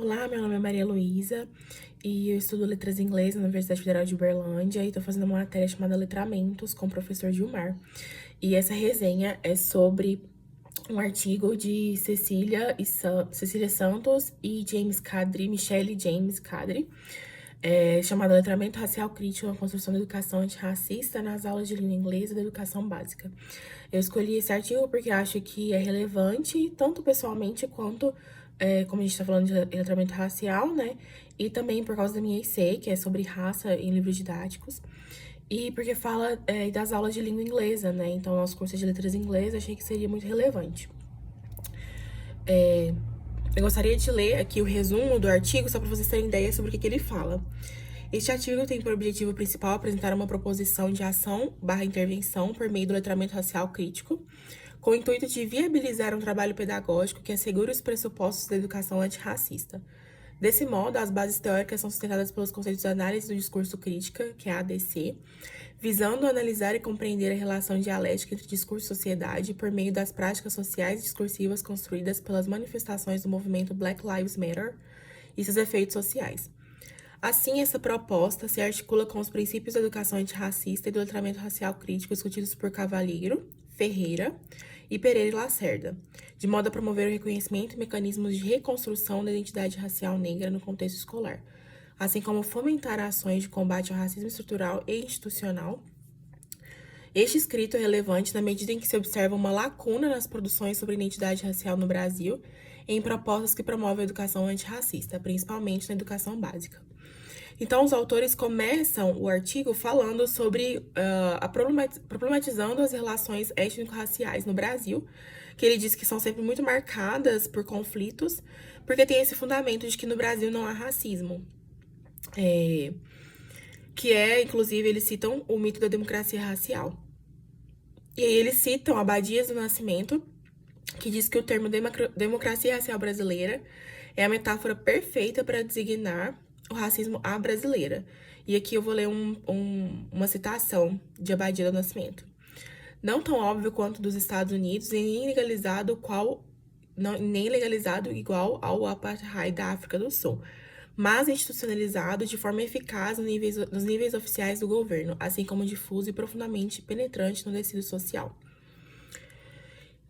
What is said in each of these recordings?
Olá, meu nome é Maria Luísa e eu estudo Letras em Inglês na Universidade Federal de Uberlândia e tô fazendo uma matéria chamada Letramentos com o professor Gilmar. E essa resenha é sobre um artigo de Cecília Santos e Michele James Cadre, chamado Letramento Racial Crítico na Construção da Educação Antirracista nas Aulas de Língua Inglesa da Educação Básica. Eu escolhi esse artigo porque acho que é relevante, tanto pessoalmente quanto, como a gente está falando de letramento racial, né? E também por causa da minha IC, que é sobre raça em livros didáticos. E porque fala das aulas de língua inglesa, né? Então, nosso curso de letras em inglês, achei que seria muito relevante. Eu gostaria de ler aqui o resumo do artigo, só para vocês terem ideia sobre o que ele fala. Este artigo tem por objetivo principal apresentar uma proposição de ação/intervenção por meio do letramento racial crítico, com o intuito de viabilizar um trabalho pedagógico que assegure os pressupostos da educação antirracista. Desse modo, as bases teóricas são sustentadas pelos conceitos de análise do discurso crítica, que é a ADC, visando analisar e compreender a relação dialética entre discurso e sociedade por meio das práticas sociais e discursivas construídas pelas manifestações do movimento Black Lives Matter e seus efeitos sociais. Assim, essa proposta se articula com os princípios da educação antirracista e do letramento racial crítico discutidos por Cavalheiro, Ferreira e Pereira e Lacerda, de modo a promover o reconhecimento e mecanismos de reconstrução da identidade racial negra no contexto escolar, assim como fomentar ações de combate ao racismo estrutural e institucional. Este escrito é relevante na medida em que se observa uma lacuna nas produções sobre identidade racial no Brasil em propostas que promovem a educação antirracista, principalmente na educação básica. Então, os autores começam o artigo falando sobre, problematizando as relações étnico-raciais no Brasil, que ele diz que são sempre muito marcadas por conflitos, porque tem esse fundamento de que no Brasil não há racismo. Inclusive, eles citam o mito da democracia racial. E aí eles citam Abadias do Nascimento, que diz que o termo democracia racial brasileira é a metáfora perfeita para designar o racismo à brasileira. E aqui eu vou ler uma citação de Abadia do Nascimento. Não tão óbvio quanto dos Estados Unidos e nem legalizado igual ao apartheid da África do Sul, mas institucionalizado de forma eficaz nos níveis oficiais do governo, assim como difuso e profundamente penetrante no tecido social.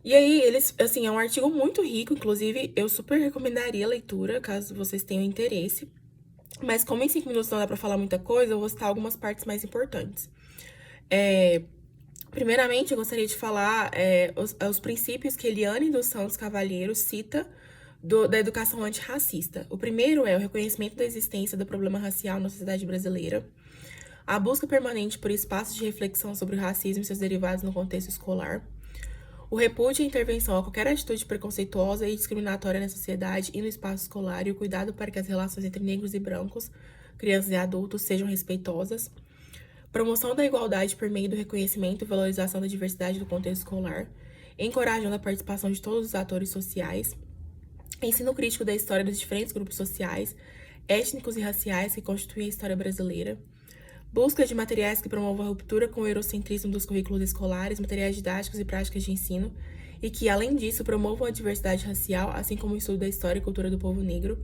E aí, é um artigo muito rico, inclusive eu super recomendaria a leitura, caso vocês tenham interesse. Mas como em 5 minutos não dá pra falar muita coisa, eu vou citar algumas partes mais importantes. Primeiramente, eu gostaria de falar os princípios que Eliane dos Santos Cavalheiro cita da educação antirracista. O primeiro é o reconhecimento da existência do problema racial na sociedade brasileira, a busca permanente por espaços de reflexão sobre o racismo e seus derivados no contexto escolar, o repúdio e a intervenção a qualquer atitude preconceituosa e discriminatória na sociedade e no espaço escolar e o cuidado para que as relações entre negros e brancos, crianças e adultos sejam respeitosas, promoção da igualdade por meio do reconhecimento e valorização da diversidade do contexto escolar, encorajando a participação de todos os atores sociais, ensino crítico da história dos diferentes grupos sociais, étnicos e raciais que constituem a história brasileira, busca de materiais que promovam a ruptura com o eurocentrismo dos currículos escolares, materiais didáticos e práticas de ensino, e que, além disso, promovam a diversidade racial, assim como o estudo da história e cultura do povo negro.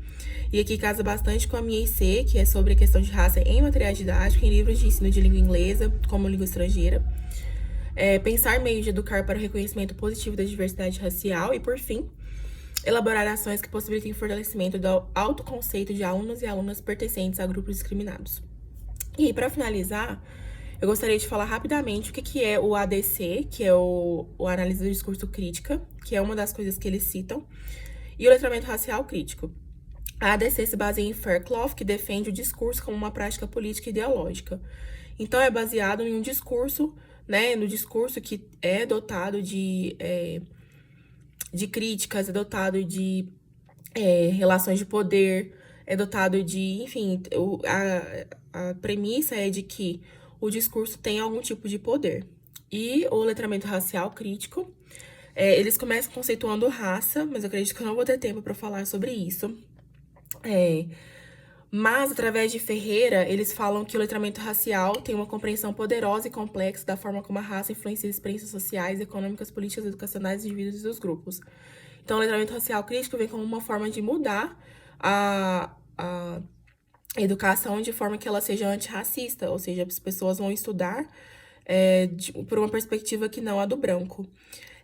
E aqui casa bastante com a minha IC, que é sobre a questão de raça em materiais didáticos, em livros de ensino de língua inglesa, como língua estrangeira. Pensar meios de educar para o reconhecimento positivo da diversidade racial e, por fim, elaborar ações que possibilitem o fortalecimento do autoconceito de alunos e alunas pertencentes a grupos discriminados. E para finalizar, eu gostaria de falar rapidamente o que é o ADC, que é o Análise do Discurso Crítica, que é uma das coisas que eles citam, e o Letramento Racial Crítico. A ADC se baseia em Fairclough, que defende o discurso como uma prática política e ideológica. Então, é baseado em um discurso, né, no discurso que é dotado de críticas, é dotado de relações de poder, é dotado de, enfim, a premissa é de que o discurso tem algum tipo de poder. E o letramento racial crítico, eles começam conceituando raça, mas eu acredito que eu não vou ter tempo para falar sobre isso. Mas, através de Ferreira, eles falam que o letramento racial tem uma compreensão poderosa e complexa da forma como a raça influencia as experiências sociais, econômicas, políticas, educacionais dos indivíduos e dos grupos. Então, o letramento racial crítico vem como uma forma de mudar a educação de forma que ela seja antirracista, ou seja, as pessoas vão estudar por uma perspectiva que não a do branco.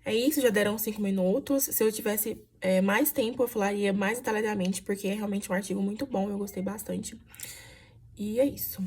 É isso, já deram 5 minutos. Se eu tivesse mais tempo, eu falaria mais detalhadamente, porque é realmente um artigo muito bom, eu gostei bastante. E é isso.